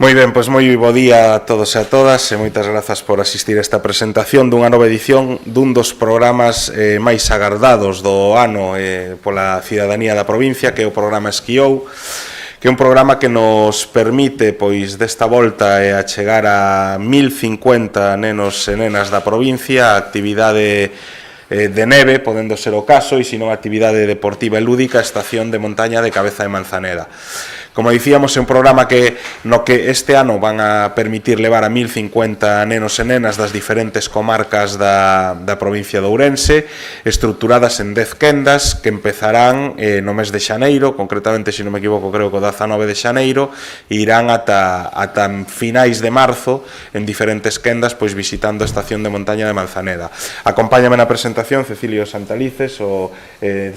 Moi ben, pois moi bo día a todos e a todas e moitas grazas por asistir a esta presentación dunha nova edición dun dos programas máis agardados do ano pola cidadanía da provincia, que é o programa Esquiou, que é un programa que nos permite, pois, desta volta a chegar a 1050 nenos e nenas da provincia a actividade de neve, podendo ser o caso, e senón actividade deportiva e lúdica, estación de montaña de Cabeza de Manzaneda. Como dicíamos, é un programa no que este ano van a permitir levar a 1050 nenos e nenas das diferentes comarcas da provincia de Ourense, estructuradas en 10 quendas que empezarán no mes de xaneiro, concretamente, se non me equivoco, creo que o 19 de xaneiro, e irán ata finais de marzo en diferentes quendas, pois visitando a estación de montaña de Manzaneda. Acompáñame na presentación Cecilio Santalices, o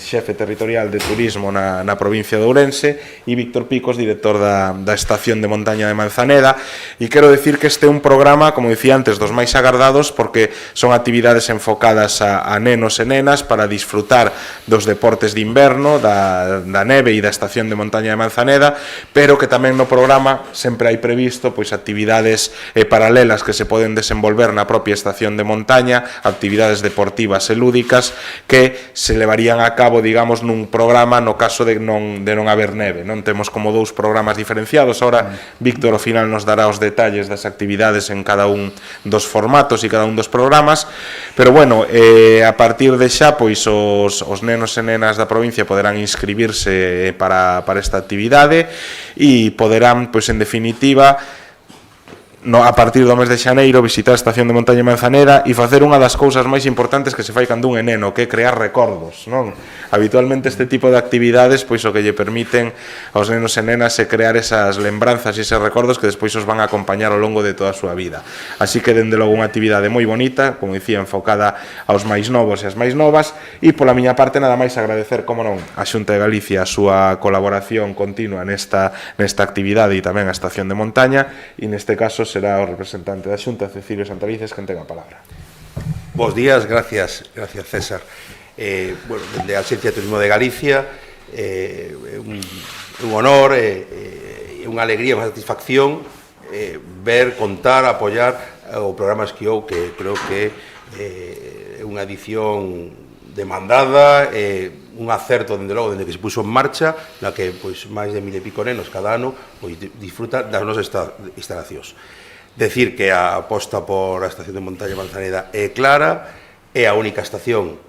xefe territorial de turismo na provincia de Ourense, e Víctor Picos, director da estación de montaña de Manzaneda, e quero decir que este é un programa, como dicía antes, dos máis agardados, porque son actividades enfocadas a nenos e nenas para disfrutar dos deportes de inverno, da neve e da estación de montaña de Manzaneda, pero que tamén no programa sempre hai previsto pois actividades paralelas que se poden desenvolver na propia estación de montaña, actividades deportivas e lúdicas que se levarían a cabo, digamos, nun programa no caso de non haber neve. Non temos como dous programas diferenciados. Ahora Víctor ao final nos dará os detalles das actividades en cada un dos formatos e cada un dos programas, pero bueno, a partir de xa pois os nenos e nenas da provincia poderán inscribirse para esta actividade e poderán, pois en definitiva, a partir do mes de xaneiro, visitar a estación de montaña de Manzaneda e facer unha das cousas máis importantes que se fai cando un é neno, que é crear recordos, non? Habitualmente este tipo de actividades pois o que lle permiten aos nenos e nenas é crear esas lembranzas e eses recordos que despois os van a acompañar ao longo de toda a súa vida. Así que, dende logo, unha actividade moi bonita, como dicía, enfocada aos máis novos e as máis novas, e pola miña parte nada máis agradecer, como non, a Xunta de Galicia a súa colaboración continua nesta actividade e tamén a estación de montaña, e neste caso será o representante da Xunta, Cecilio Santalices, quen ten a palabra. Bos días, gracias César. Bueno, dende a Axencia de Turismo de Galicia, un honor e unha alegría, unha satisfacción ver, contar, apoiar o programa Esquiou, que creo que é unha edición demandada, un acerto, dende logo, dende que se puso en marcha, na que pois máis de 1000 e pico nenos cada ano pois disfrutan das nosas instalacións. Decir que a aposta por a estación de montaña de Manzaneda é clara, é a única estación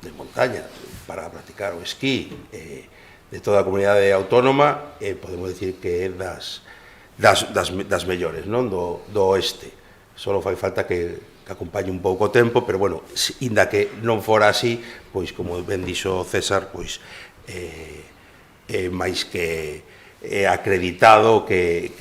de montaña para practicar o esquí de toda a comunidade autónoma, podemos dicir que é das mellores, non, do oeste. Só fai falta que acompañe un pouco o tempo, pero bueno, inda que non fora así, pois como ben dixo César, pois máis que acreditado que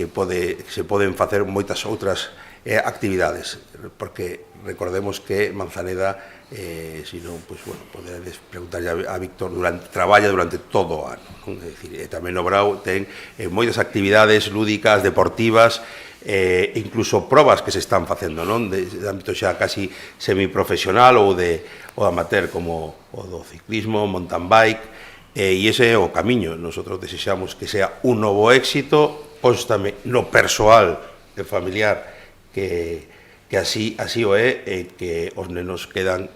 se poden facer moitas outras actividades, porque recordemos que Manzaneda, se non, pois, bueno, podedes preguntarlle a Víctor, traballa durante todo o ano, non? É dicir, tamén no Brau ten moitas actividades lúdicas, deportivas, incluso probas que se están facendo, non? De ámbito xa casi semiprofesional ou de amateur, como o do ciclismo, mountain bike, e ese é o camiño. Nosotros desexamos que sea un novo éxito, constame no persoal e familiar que así o é, e que os nenos quedan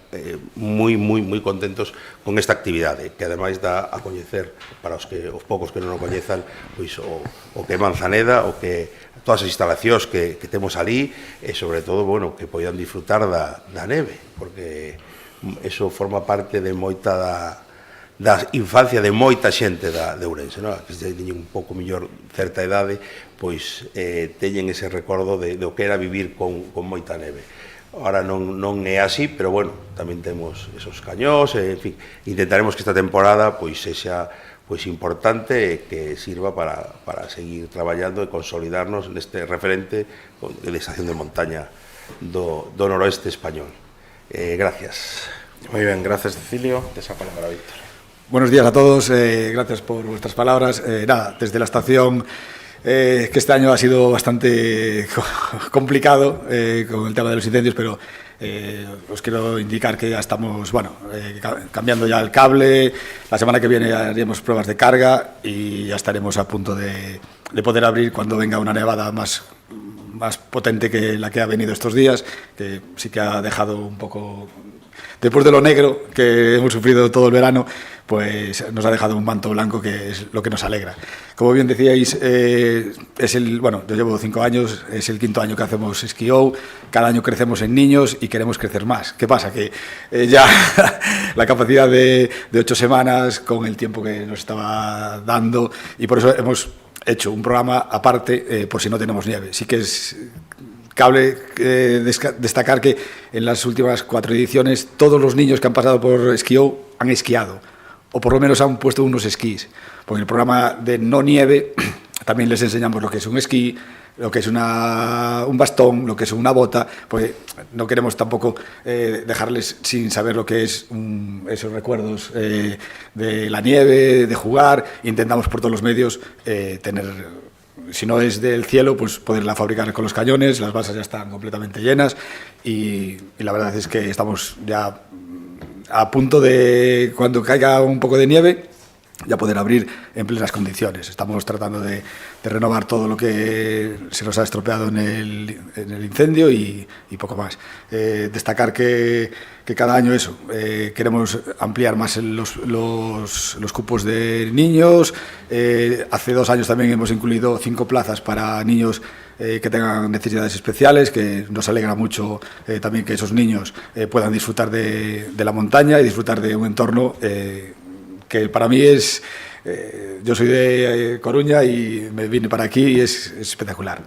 moi contentos con esta actividade, que ademais dá a coñecer para os poucos que non o coñezan, pois o que é Manzaneda, o que todas as instalacións que temos ali, e sobre todo, bueno, que poidan disfrutar da neve, porque eso forma parte de moita da infancia de moita xente de Ourense, non? Que teñen un pouco mellor certa idade, pois teñen ese recordo de o que era vivir con moita neve. Ahora non é así, pero bueno, tamén temos esos cañós, en fin, intentaremos que esta temporada pois sexa pois importante e que sirva para seguir traballando e consolidarnos neste referente de estación de montaña do noroeste español. Gracias. Moi ben, gracias Cecilio. Tes a palabra, Víctor. Buenos días a todos, gracias por vuestras palabras. Nada, desde la estación, que este año ha sido bastante complicado con el tema de los incendios, pero os quiero indicar que ya estamos, bueno, cambiando ya el cable. La semana que viene haremos pruebas de carga y ya estaremos a punto de de poder abrir cuando venga una nevada más potente que la que ha venido estos días, que sí que ha dejado un poco, después de lo negro que hemos sufrido todo el verano, pues nos ha dejado un manto blanco, que es lo que nos alegra. Como bien decíais, yo llevo 5 años, es el 5º año que hacemos Esquí-O, cada año crecemos en niños y queremos crecer más. ¿Qué pasa? Que ya la capacidad de 8 semanas, con el tiempo que nos estaba dando, y por eso hemos hecho un programa aparte por si no tenemos nieve. Sí que es cabe destacar que en las últimas 4 ediciones todos los niños que han pasado por Esquí-O han esquiado, o por lo menos han puesto unos esquís. Porque en el programa de no nieve también les enseñamos lo que es un esquí, lo que es un bastón, lo que es una bota, pues no queremos tampoco dejarles sin saber lo que es esos recuerdos de la nieve, de jugar. Intentamos por todos los medios tener, si no es del cielo, pues poderla fabricar con los cañones. Las balsas ya están completamente llenas y la verdad es que estamos ya a punto de, cuando caiga un poco de nieve, ya poder abrir en plenas condiciones. Estamos tratando de renovar todo lo que se nos ha estropeado en el incendio y poco más. Destacar que cada año queremos ampliar más los cupos de niños. Hace 2 años también hemos incluido 5 plazas para niños que tengan necesidades especiales, que nos alegra mucho también que esos niños puedan disfrutar de la montaña y disfrutar de un entorno que para mí es... yo soy de Coruña y me vine para aquí y es espectacular.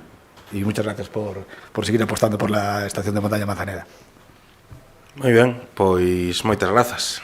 Y muchas gracias por seguir apostando por la estación de montaña Manzaneda. Moi ben, pois moitas grazas.